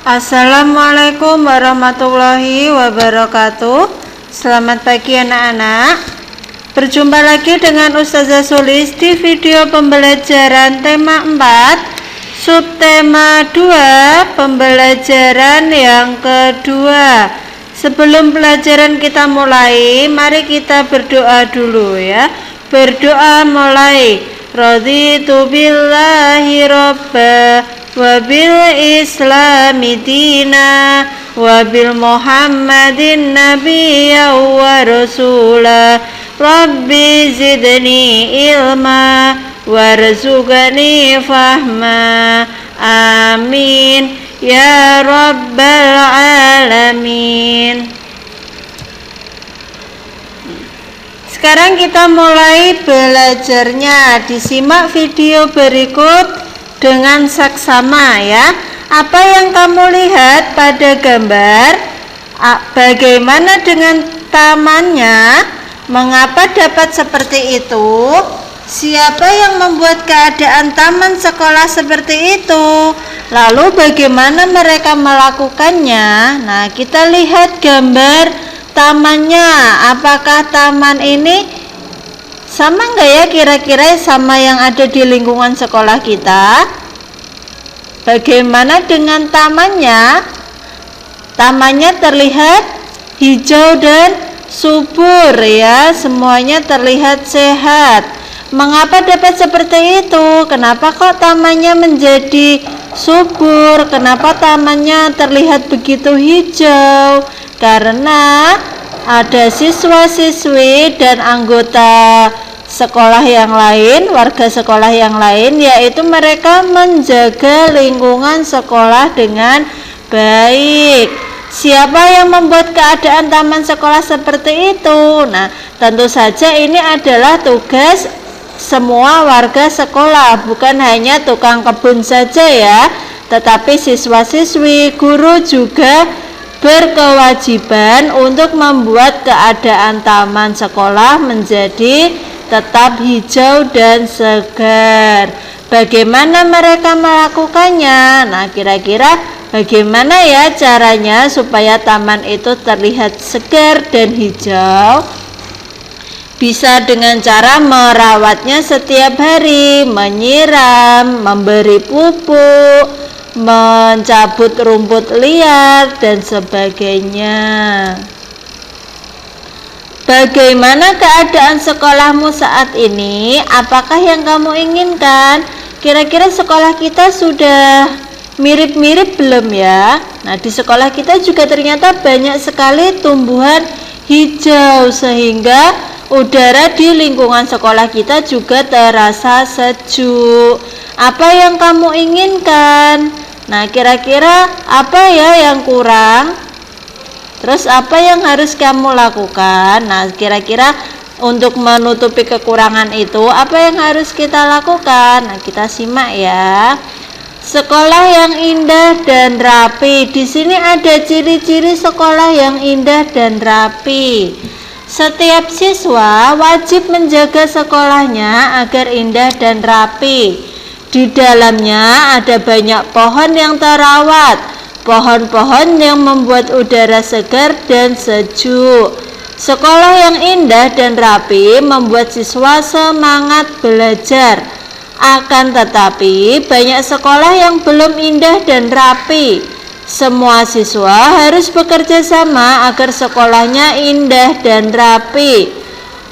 Assalamualaikum warahmatullahi wabarakatuh. Selamat pagi anak-anak. Berjumpa lagi dengan Ustazah Sulis di video pembelajaran tema 4, subtema 2, pembelajaran yang kedua. Sebelum pelajaran kita mulai, mari kita berdoa dulu ya. Berdoa mulai. Raditu billahi robba wabil islami dina wabil muhammadin nabiyya wa rasula rabbi zidni ilma warzuqni fahma amin ya rabbal alamin. Sekarang kita mulai belajarnya. Disimak video berikut dengan saksama ya. Apa yang kamu lihat pada gambar? Bagaimana dengan tamannya? Mengapa dapat seperti itu? Siapa yang membuat keadaan taman sekolah seperti itu? Lalu bagaimana mereka melakukannya? Nah, kita lihat gambar tamannya. Apakah taman ini sama enggak ya kira-kira sama yang ada di lingkungan sekolah kita? Bagaimana dengan tamannya? Tamannya terlihat hijau dan subur ya, semuanya terlihat sehat. Mengapa dapat seperti itu? Kenapa kok tamannya menjadi subur? Kenapa tamannya terlihat begitu hijau? Karena ada siswa-siswi dan anggota sekolah yang lain, warga sekolah yang lain, yaitu mereka menjaga lingkungan sekolah dengan baik. Siapa yang membuat keadaan taman sekolah seperti itu? Nah, tentu saja ini adalah tugas semua warga sekolah, bukan hanya tukang kebun saja ya, tetapi siswa-siswi, guru juga berkewajiban untuk membuat keadaan taman sekolah menjadi tetap hijau dan segar. Bagaimana mereka melakukannya? Nah, kira-kira bagaimana ya caranya supaya taman itu terlihat segar dan hijau? Bisa dengan cara merawatnya setiap hari, menyiram, memberi pupuk, mencabut rumput liar dan sebagainya. Bagaimana keadaan sekolahmu saat ini? Apakah yang kamu inginkan? Kira-kira sekolah kita sudah mirip-mirip belum ya? Nah, di sekolah kita juga ternyata banyak sekali tumbuhan hijau sehingga udara di lingkungan sekolah kita juga terasa sejuk. Apa yang kamu inginkan? Nah, kira-kira apa ya yang kurang? Terus apa yang harus kamu lakukan? Nah, kira-kira untuk menutupi kekurangan itu apa yang harus kita lakukan? Nah, kita simak ya. Sekolah yang indah dan rapi. Di sini ada ciri-ciri sekolah yang indah dan rapi. Setiap siswa wajib menjaga sekolahnya agar indah dan rapi. Di dalamnya ada banyak pohon yang terawat, pohon-pohon yang membuat udara segar dan sejuk. Sekolah yang indah dan rapi membuat siswa semangat belajar. Akan tetapi, banyak sekolah yang belum indah dan rapi. Semua siswa harus bekerja sama agar sekolahnya indah dan rapi.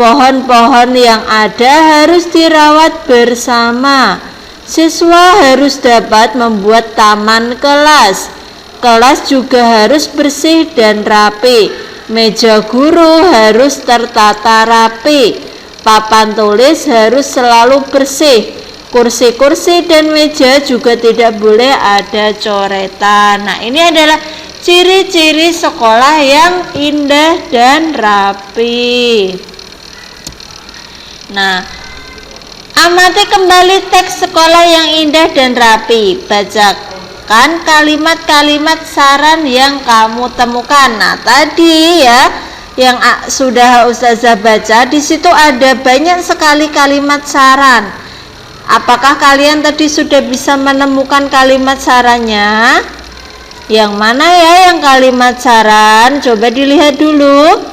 Pohon-pohon yang ada harus dirawat bersama. Siswa harus dapat membuat taman kelas. Kelas juga harus bersih dan rapi. Meja guru harus tertata rapi. Papan tulis harus selalu bersih. Kursi-kursi dan meja juga tidak boleh ada coretan. Nah, ini adalah ciri-ciri sekolah yang indah dan rapi. Nah, amati kembali teks sekolah yang indah dan rapi. Bacakan kalimat-kalimat saran yang kamu temukan. Nah, tadi ya yang sudah Ustazah baca, di situ ada banyak sekali kalimat saran. Apakah kalian tadi sudah bisa menemukan kalimat sarannya? Yang mana ya yang kalimat saran? Coba dilihat dulu.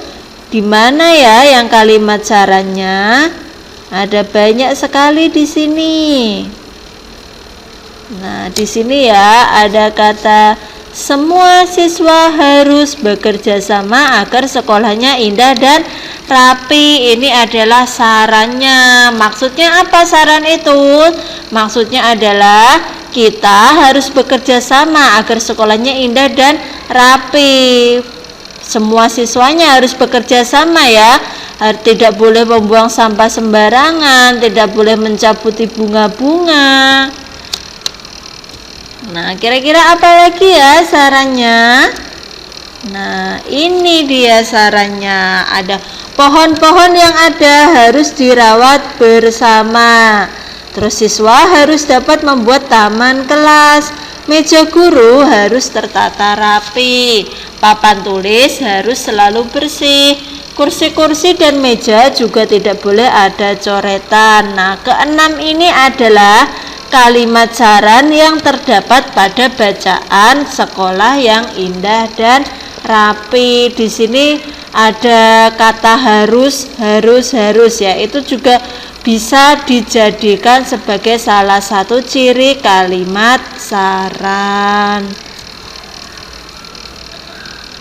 Di mana ya yang kalimat sarannya? Ada banyak sekali di sini. Nah, di sini ya ada kata semua siswa harus bekerja sama agar sekolahnya indah dan rapi. Ini adalah sarannya. Maksudnya apa saran itu? Maksudnya adalah kita harus bekerja sama agar sekolahnya indah dan rapi. Semua siswanya harus bekerja sama ya. Tidak boleh membuang sampah sembarangan, tidak boleh mencabuti bunga-bunga. Nah, kira-kira apa lagi ya sarannya? Nah, ini dia sarannya. Ada pohon-pohon yang ada harus dirawat bersama. Terus siswa harus dapat membuat taman kelas. Meja guru harus tertata rapi. Papan tulis harus selalu bersih. Kursi-kursi dan meja juga tidak boleh ada coretan. Nah, keenam ini adalah kalimat saran yang terdapat pada bacaan sekolah yang indah dan rapi. Di sini ada kata harus ya. Itu juga bisa dijadikan sebagai salah satu ciri kalimat saran.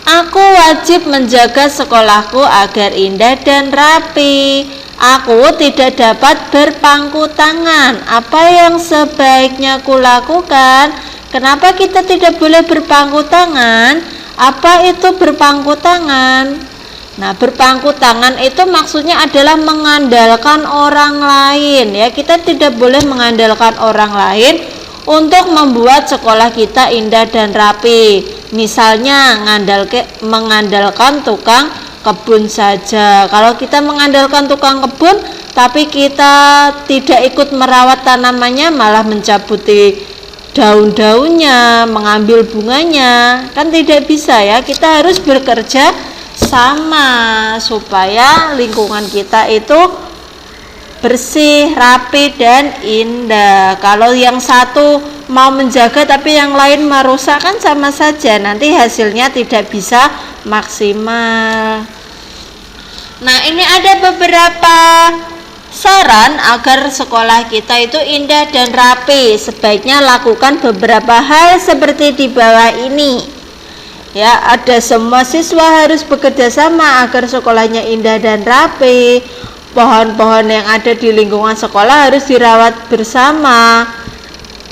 Aku wajib menjaga sekolahku agar indah dan rapi. Aku tidak dapat berpangku tangan. Apa yang sebaiknya kulakukan? Kenapa kita tidak boleh berpangku tangan? Apa itu berpangku tangan? Nah, berpangku tangan itu maksudnya adalah mengandalkan orang lain ya. Kita tidak boleh mengandalkan orang lain untuk membuat sekolah kita indah dan rapi. Misalnya mengandalkan tukang kebun saja. Kalau kita mengandalkan tukang kebun tapi kita tidak ikut merawat tanamannya, malah mencabuti daun-daunnya, mengambil bunganya, kan tidak bisa ya. Kita harus bekerja sama supaya lingkungan kita itu bersih, rapi, dan indah. Kalau yang satu mau menjaga tapi yang lain merusak, kan sama saja, nanti hasilnya tidak bisa maksimal. Nah, ini ada beberapa saran agar sekolah kita itu indah dan rapi. Sebaiknya lakukan beberapa hal seperti di bawah ini. Ya, ada semua siswa harus bekerja sama agar sekolahnya indah dan rapi. Pohon-pohon yang ada di lingkungan sekolah harus dirawat bersama.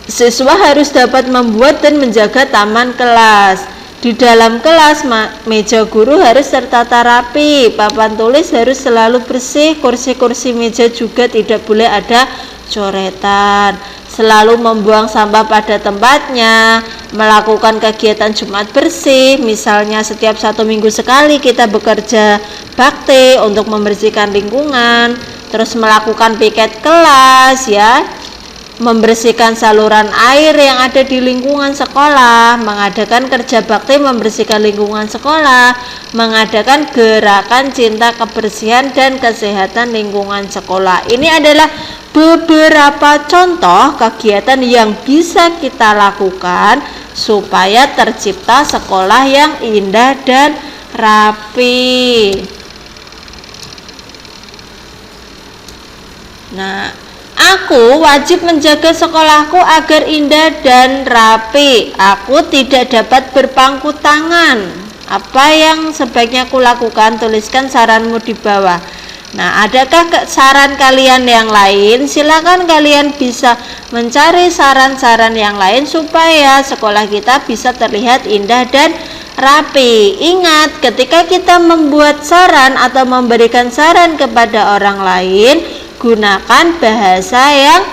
Siswa harus dapat membuat dan menjaga taman kelas. Di dalam kelas, meja guru harus tertata rapi. Papan tulis harus selalu bersih. Kursi-kursi meja juga tidak boleh ada coretan. Selalu membuang sampah pada tempatnya, melakukan kegiatan Jumat bersih, misalnya setiap 1 minggu sekali kita bekerja bakti untuk membersihkan lingkungan, terus melakukan piket kelas ya, membersihkan saluran air yang ada di lingkungan sekolah, mengadakan kerja bakti membersihkan lingkungan sekolah, mengadakan gerakan cinta kebersihan dan kesehatan lingkungan sekolah. Ini adalah beberapa contoh kegiatan yang bisa kita lakukan supaya tercipta sekolah yang indah dan rapi. Nah, aku wajib menjaga sekolahku agar indah dan rapi. Aku tidak dapat berpangku tangan. Apa yang sebaiknya aku lakukan? Tuliskan saranmu di bawah. Nah, adakah saran kalian yang lain? Silakan kalian bisa mencari saran-saran yang lain supaya sekolah kita bisa terlihat indah dan rapi. Ingat, ketika kita membuat saran atau memberikan saran kepada orang lain, gunakan bahasa yang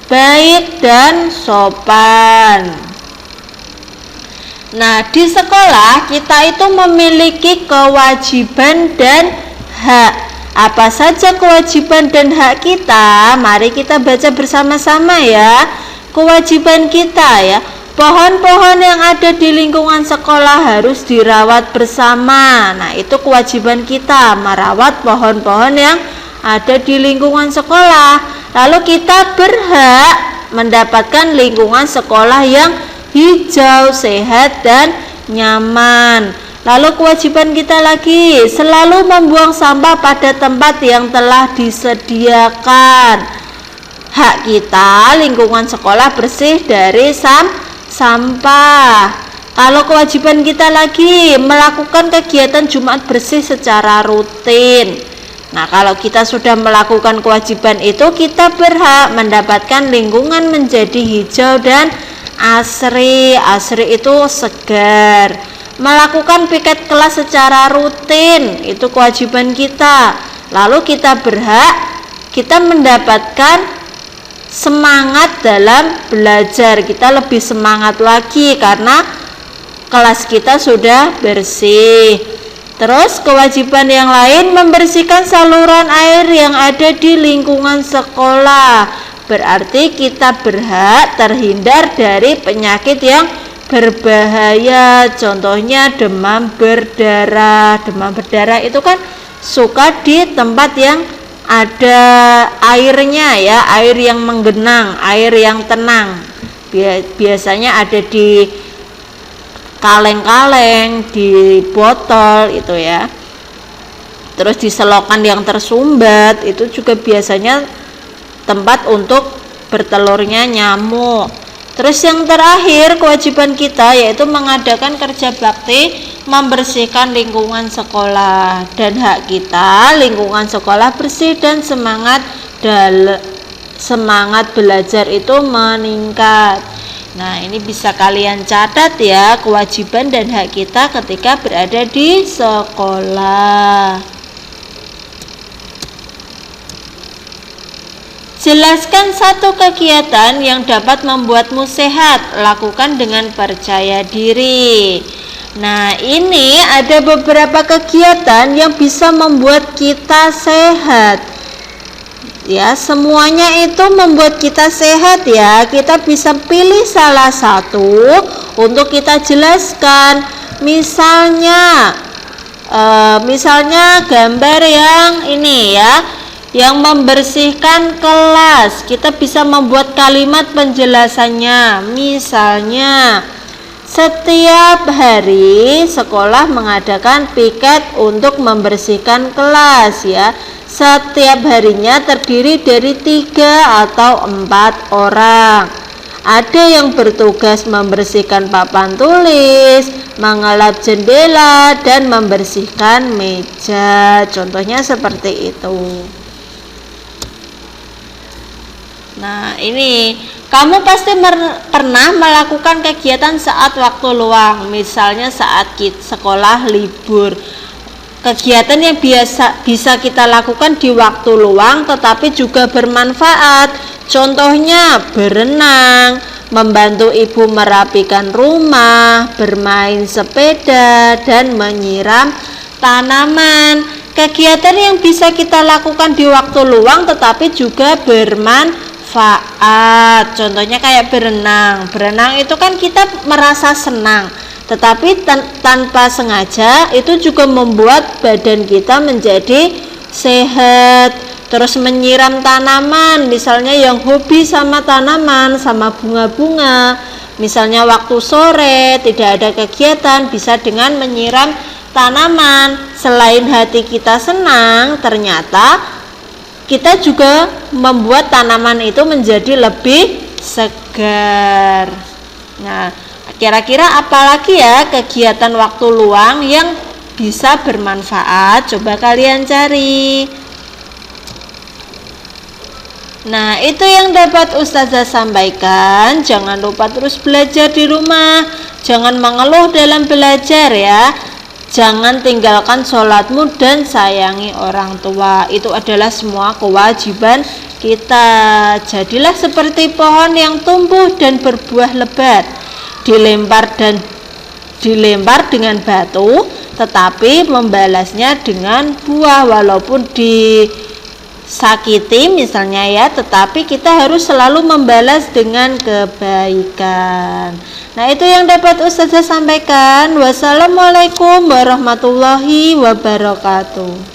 baik dan sopan. Nah, di sekolah kita itu memiliki kewajiban dan hak. Apa saja kewajiban dan hak kita? Mari kita baca bersama-sama ya. Kewajiban kita ya, pohon-pohon yang ada di lingkungan sekolah harus dirawat bersama. Nah, itu kewajiban kita, merawat pohon-pohon yang ada di lingkungan sekolah. Lalu kita berhak mendapatkan lingkungan sekolah yang hijau, sehat, dan nyaman. Lalu kewajiban kita lagi, selalu membuang sampah pada tempat yang telah disediakan. Hak kita, lingkungan sekolah bersih dari sampah. Kalau kewajiban kita lagi, melakukan kegiatan Jumat bersih secara rutin. Nah, kalau kita sudah melakukan kewajiban itu, kita berhak mendapatkan lingkungan menjadi hijau dan asri. Asri itu segar. Melakukan piket kelas secara rutin, itu kewajiban kita. Lalu kita berhak, kita mendapatkan semangat dalam belajar. Kita lebih semangat lagi karena kelas kita sudah bersih. Terus kewajiban yang lain, membersihkan saluran air yang ada di lingkungan sekolah. Berarti kita berhak terhindar dari penyakit yang berbahaya. Contohnya demam berdarah. Demam berdarah itu kan suka di tempat yang ada airnya ya, air yang menggenang, air yang tenang. Biasanya ada di kaleng-kaleng, di botol itu ya. Terus di selokan yang tersumbat, itu juga biasanya tempat untuk bertelurnya nyamuk. Terus yang terakhir kewajiban kita yaitu mengadakan kerja bakti membersihkan lingkungan sekolah. Dan hak kita, lingkungan sekolah bersih dan semangat belajar itu meningkat. Nah, ini bisa kalian catat ya, kewajiban dan hak kita ketika berada di sekolah. Jelaskan satu kegiatan yang dapat membuatmu sehat, lakukan dengan percaya diri. Nah, ini ada beberapa kegiatan yang bisa membuat kita sehat. Ya, semuanya itu membuat kita sehat ya. Kita bisa pilih salah satu untuk kita jelaskan. Misalnya gambar yang ini ya, yang membersihkan kelas. Kita bisa membuat kalimat penjelasannya. Misalnya, setiap hari sekolah mengadakan piket untuk membersihkan kelas ya. Setiap harinya terdiri dari 3 atau 4 orang. Ada yang bertugas membersihkan papan tulis, mengelap jendela, dan membersihkan meja. Contohnya seperti itu. Nah, ini kamu pasti pernah melakukan kegiatan saat waktu luang, misalnya saat sekolah libur. Kegiatan yang bisa kita lakukan di waktu luang tetapi juga bermanfaat. Contohnya berenang, membantu ibu merapikan rumah, bermain sepeda, dan menyiram tanaman. Kegiatan yang bisa kita lakukan di waktu luang tetapi juga bermanfaat. Contohnya kayak berenang. Berenang itu kan kita merasa senang, tetapi tanpa sengaja itu juga membuat badan kita menjadi sehat. Terus menyiram tanaman, misalnya yang hobi sama tanaman, sama bunga-bunga, misalnya waktu sore tidak ada kegiatan, bisa dengan menyiram tanaman. Selain hati kita senang, ternyata kita juga membuat tanaman itu menjadi lebih segar. Nah, kira-kira apalagi ya kegiatan waktu luang yang bisa bermanfaat? Coba kalian cari. Nah, itu yang dapat Ustazah sampaikan. Jangan lupa terus belajar di rumah. Jangan mengeluh dalam belajar ya. Jangan tinggalkan sholatmu dan sayangi orang tua. Itu adalah semua kewajiban kita. Jadilah seperti pohon yang tumbuh dan berbuah lebat, dilempar dengan batu, tetapi membalasnya dengan buah. Walaupun disakiti misalnya ya, tetapi kita harus selalu membalas dengan kebaikan. Nah, itu yang dapat Ustazah sampaikan. Wassalamualaikum warahmatullahi wabarakatuh.